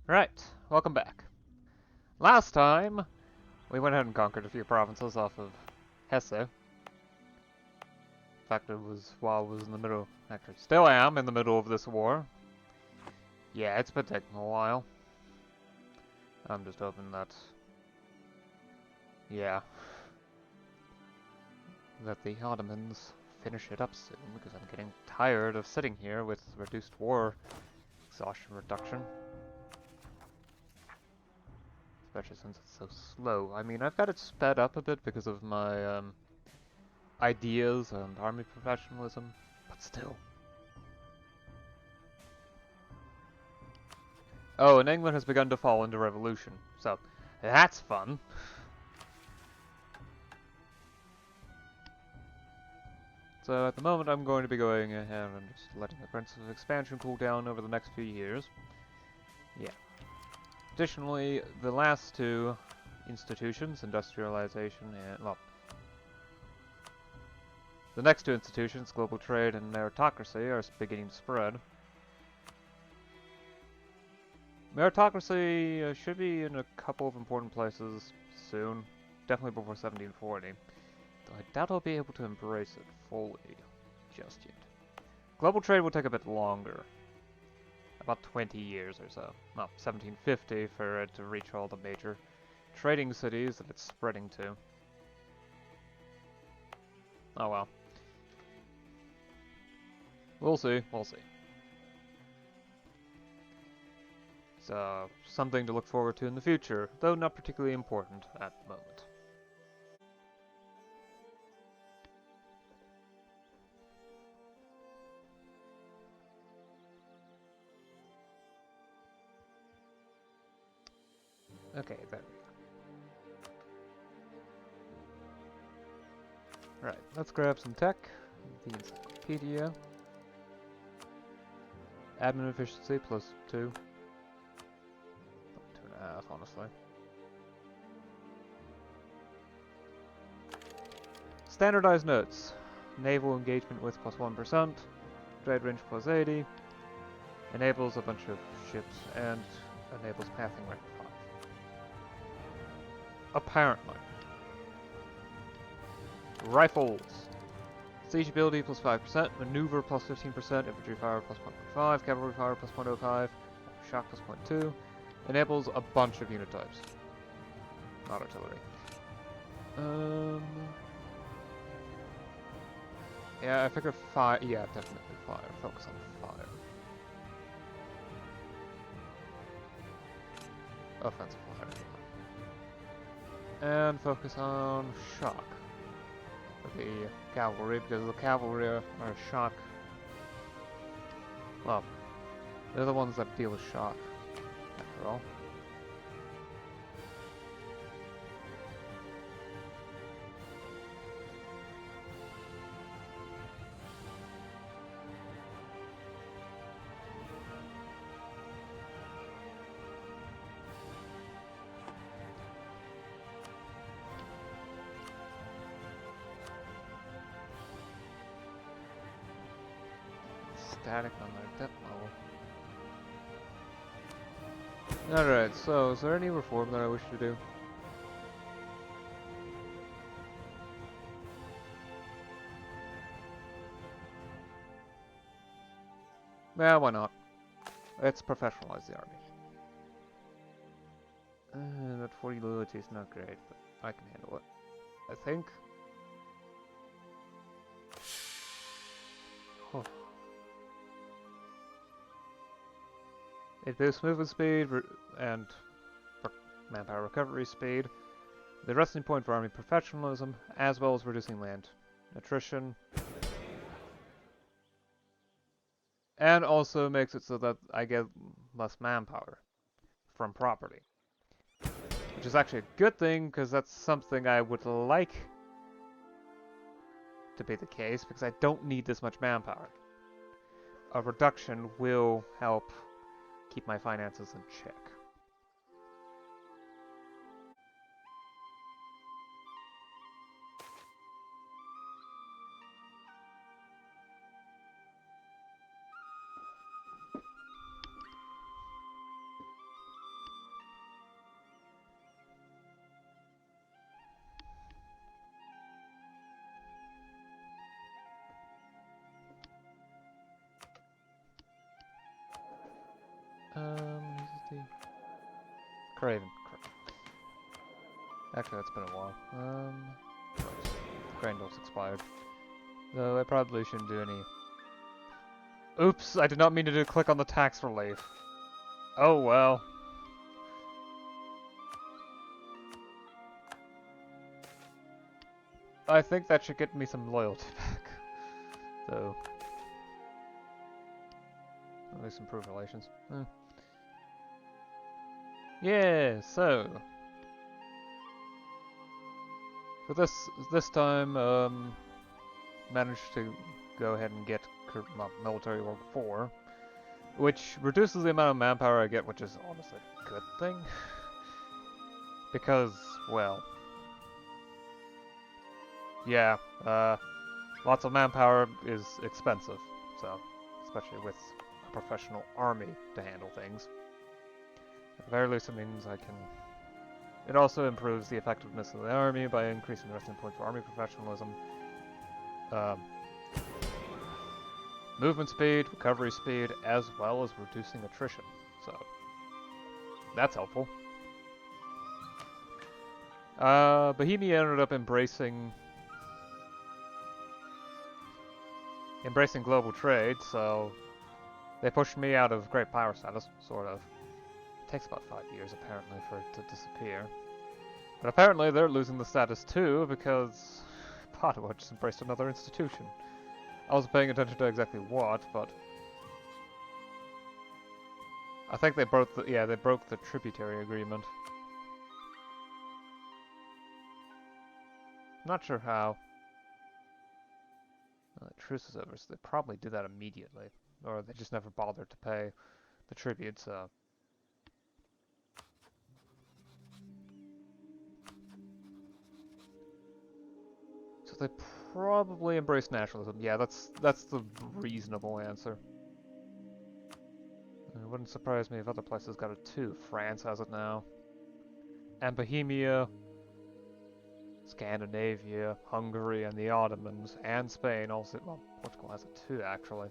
Right, welcome back. Last time, we went ahead and conquered a few provinces off of Hesse. In fact, it was while I was in the middle, actually still am in the middle of this war. Yeah, it's been taking a while. I'm just hoping that, yeah, that the Ottomans finish it up soon, because I'm getting tired of sitting here with reduced war exhaustion reduction. Especially since it's so slow. I mean, I've got it sped up a bit because of my, ideas and army professionalism, but still. Oh, and England has begun to fall into revolution, so that's fun. So at the moment I'm going to be going ahead and just letting the Prince of Expansion cool down over the next few years. Yeah. Additionally, the last two institutions, industrialization and, well, the next two institutions, global trade and meritocracy, are beginning to spread. Meritocracy should be in a couple of important places soon, definitely before 1740. Though I doubt I'll be able to embrace it fully just yet. Global trade will take a bit longer. About 20 years or so. Well, 1750 for it to reach all the major trading cities that it's spreading to. Oh well. We'll see, we'll see. So, something to look forward to in the future, though not particularly important at the moment. Okay, there we go. Right, let's grab some tech. The encyclopedia. Admin efficiency plus 2. 2.5, honestly. Standardized notes. Naval engagement width plus 1%. Trade range plus 80. Enables a bunch of ships and enables pathing rank 5. Apparently. Rifles. Siege ability plus 5%, maneuver plus 15%, infantry fire plus 1.5, cavalry fire plus 0.05, shock plus 0.2. Enables a bunch of unit types. Not artillery. Yeah, I figure fire. Yeah, definitely fire. Focus on fire. Offensive fire. And focus on shock. For the cavalry, because the cavalry are shock. Well, they're the ones that deal with shock, after all. Static on their depth level. Alright, so is there any reform that I wish to do? Yeah, why not? Let's professionalize the army. That 40 loyalty is not great, but I can handle it. I think. Oh. It boosts movement speed and manpower recovery speed. The resting point for army professionalism, as well as reducing land attrition. And also makes it so that I get less manpower from property. Which is actually a good thing, because that's something I would like to be the case, because I don't need this much manpower. A reduction will help keep my finances in check. Craven. Actually, that's been a while. Right. Grandol's expired. Though I probably shouldn't do any... Oops, I did not mean to click on the tax relief. Oh well. I think that should get me some loyalty back. So... at least improve relations. Yeah, so... for this time, managed to go ahead and get military org 4, which reduces the amount of manpower I get, which is honestly a good thing. Because, well... yeah, lots of manpower is expensive, so... especially with a professional army to handle things. At the very least, it means I can... it also improves the effectiveness of the army by increasing the resting point for army professionalism. Movement speed, recovery speed, as well as reducing attrition. So, that's helpful. Bohemia ended up embracing global trade, so they pushed me out of great power status, sort of. It takes about 5 years, apparently, for it to disappear. But apparently they're losing the status too, because Padua just embraced another institution. I wasn't paying attention to exactly what, but... I think they broke the tributary agreement. Not sure how. Truce is over, so they probably did that immediately. Or they just never bothered to pay the tribute, so... so they probably embrace nationalism. Yeah, that's the reasonable answer. It wouldn't surprise me if other places got it too. France has it now. And Bohemia, Scandinavia, Hungary, and the Ottomans, and Spain also... well, Portugal has it too, actually.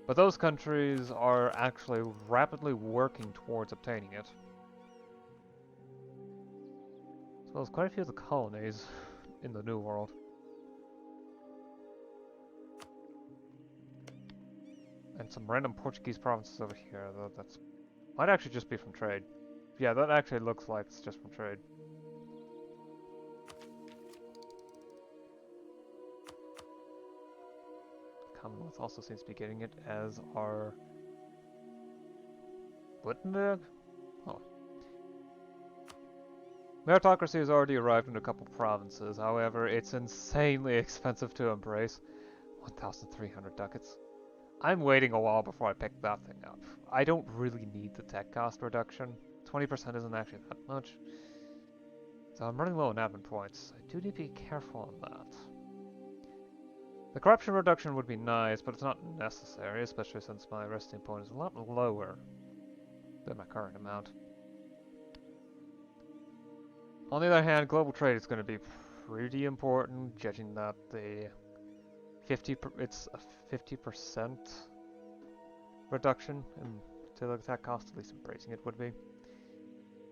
But those countries are actually rapidly working towards obtaining it. As well as quite a few of the colonies in the New World. And some random Portuguese provinces over here, though that's... might actually just be from trade. Yeah, that actually looks like it's just from trade. Commonwealth also seems to be getting it, as are... Wittenberg? Oh. Meritocracy has already arrived in a couple provinces, however, it's insanely expensive to embrace. 1,300 ducats. I'm waiting a while before I pick that thing up. I don't really need the tech cost reduction. 20% isn't actually that much. So I'm running low on admin points. I do need to be careful on that. The corruption reduction would be nice, but it's not necessary, especially since my resting point is a lot lower than my current amount. On the other hand, global trade is going to be pretty important, judging that the it's a 50% reduction to the attack cost, at least embracing it would be.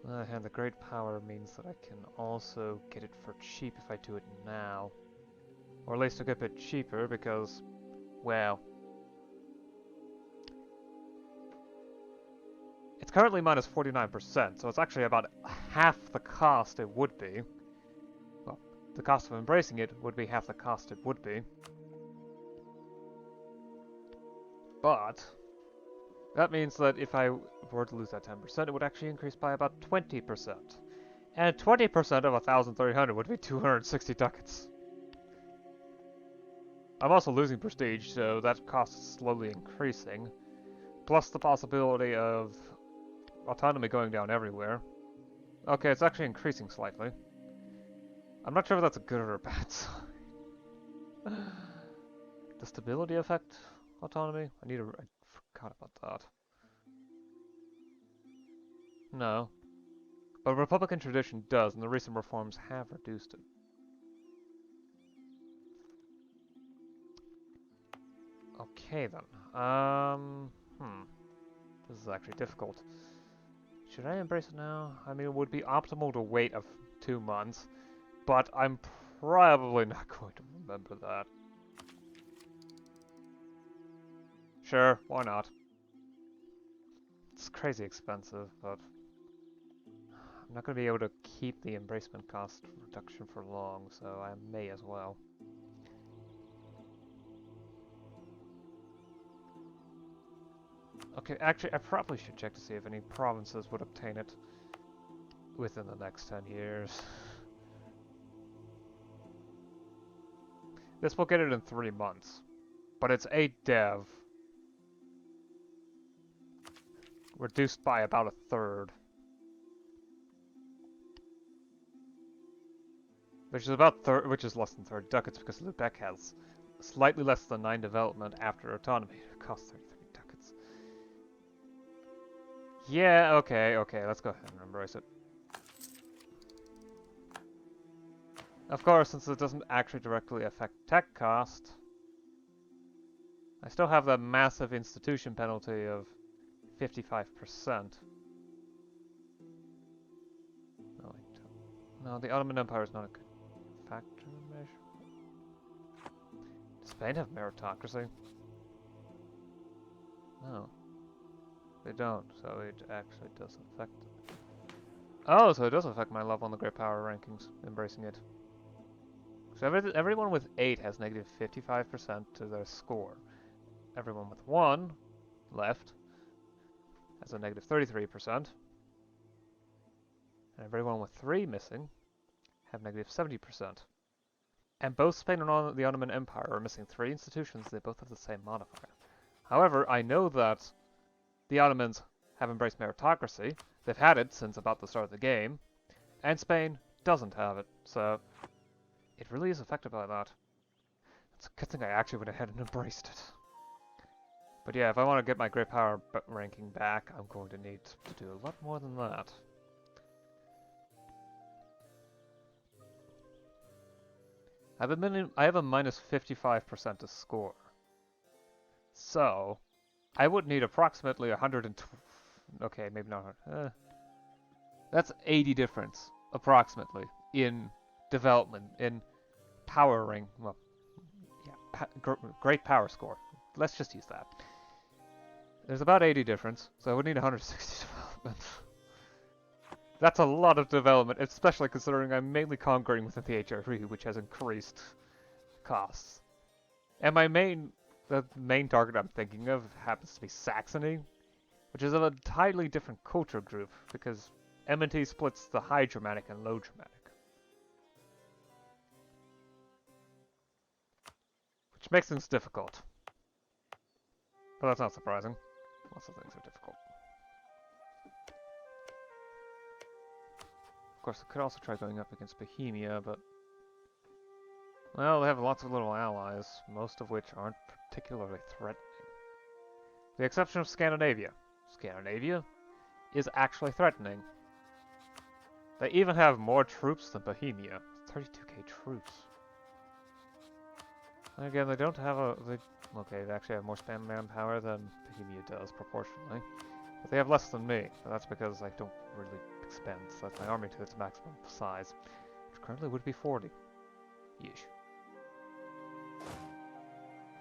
On the other hand, the great power means that I can also get it for cheap if I do it now. Or at least a good bit cheaper because, well, it's currently minus 49%, so it's actually about half the cost it would be. Well, the cost of embracing it would be half the cost it would be. But that means that if I were to lose that 10%, it would actually increase by about 20%. And 20% of 1,300 would be 260 ducats. I'm also losing prestige, so that cost is slowly increasing. Plus the possibility of autonomy going down everywhere. Okay, it's actually increasing slightly. I'm not sure if that's a good or a bad sign. The stability effect autonomy? I forgot about that. No. But Republican tradition does, and the recent reforms have reduced it. Okay then. This is actually difficult. Should I embrace it now? I mean, it would be optimal to wait 2 months, but I'm probably not going to remember that. Sure, why not? It's crazy expensive, but I'm not going to be able to keep the embracement cost reduction for long, so I may as well. Okay, actually, I probably should check to see if any provinces would obtain it within the next 10 years. This will get it in 3 months, but it's 8 dev. Reduced by about 1/3. Which is less than 30 ducats because Lubeck has slightly less than 9 development after autonomy. It costs 33 ducats. Yeah, okay, let's go ahead and embrace it. Of course, since it doesn't actually directly affect tech cost, I still have that massive institution penalty of 55%. No, the Ottoman Empire is not a good factor measure. Does Spain have meritocracy? No. They don't, so it actually does affect it. Oh, so it does affect my love on the Great Power rankings, embracing it. So everyone with 8 has negative 55% to their score. Everyone with 1 left has a negative 33%. And everyone with 3 missing have negative 70%. And both Spain and the Ottoman Empire are missing 3 institutions, they both have the same modifier. However, I know that the Ottomans have embraced meritocracy, they've had it since about the start of the game, and Spain doesn't have it, so it really is affected by that. It's a good thing I actually went ahead and embraced it. But yeah, if I want to get my Great Power ranking back, I'm going to need to do a lot more than that. I have a minus 55% to score. So, I would need approximately 120... Okay, maybe not... that's 80 difference, approximately, in development, in powering... Well, yeah, great power score. Let's just use that. There's about 80 difference, so I would need 160 development. That's a lot of development, especially considering I'm mainly conquering within the HRE, which has increased costs. And the main target I'm thinking of happens to be Saxony, which is of a entirely different culture group, because M&T splits the High Germanic and Low Germanic. Which makes things difficult. But that's not surprising. Lots of things are difficult. Of course, I could also try going up against Bohemia, but... Well, they have lots of little allies, most of which aren't particularly threatening. With the exception of Scandinavia. Scandinavia is actually threatening. They even have more troops than Bohemia. 32k troops. And again, they don't have okay, they actually have more spam manpower than Bohemia does, proportionally. But they have less than me, but that's because I don't really expend, so that's my army to its maximum size, which currently would be 40. Yeesh.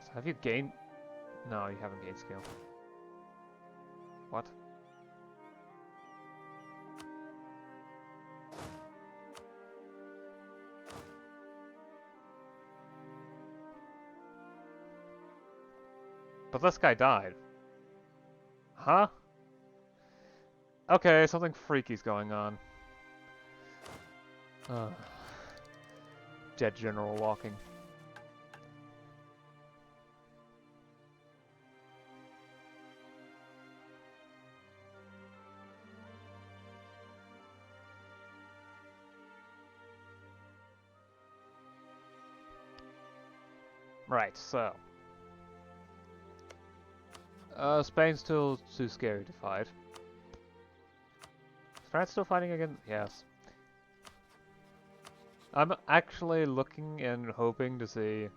So have you gained... No, you haven't gained skill. What? But this guy died. Huh? Okay, something freaky's going on. Dead general walking. Right, so... Spain's still too scary to fight. Is France still fighting again? Yes. I'm actually looking and hoping to see...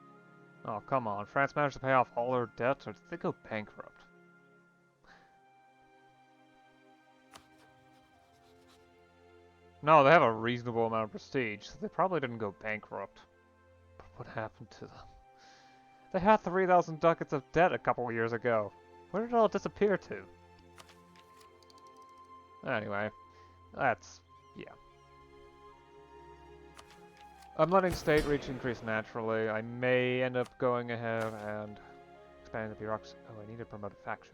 Oh, come on. France managed to pay off all her debts, or did they go bankrupt? No, they have a reasonable amount of prestige, so they probably didn't go bankrupt. But what happened to them? They had 3,000 ducats of debt a couple years ago. Where did it all disappear to? Anyway, that's... yeah. I'm letting state reach increase naturally. I may end up going ahead and expanding the bureaucracy. Oh, I need to promote a faction.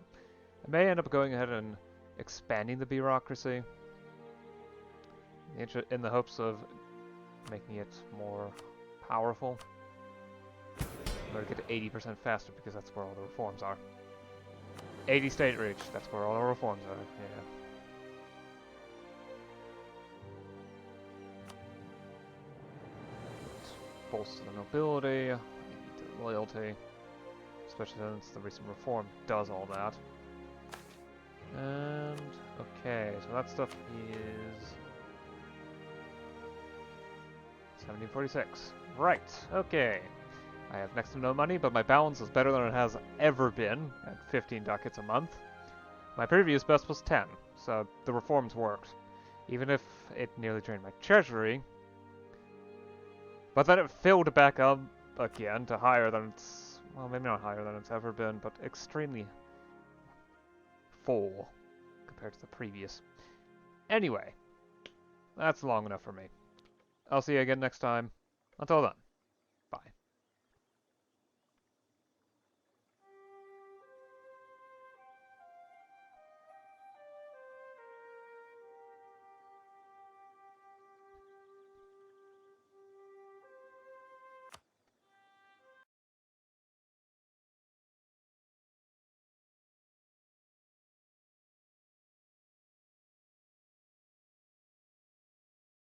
I may end up going ahead and expanding the bureaucracy in the hopes of making it more powerful. I'm going to get to 80% faster because that's where all the reforms are. 80 state reach, that's where all the reforms are, yeah. Bolster the nobility, the loyalty, especially since the recent reform does all that. And, okay, so that stuff is 1746. Right, okay. I have next to no money, but my balance is better than it has ever been, at 15 ducats a month. My previous best was 10, so the reforms worked. Even if it nearly drained my treasury, but then it filled back up again to higher than it's... well, maybe not higher than it's ever been, but extremely full compared to the previous. Anyway, that's long enough for me. I'll see you again next time. Until then.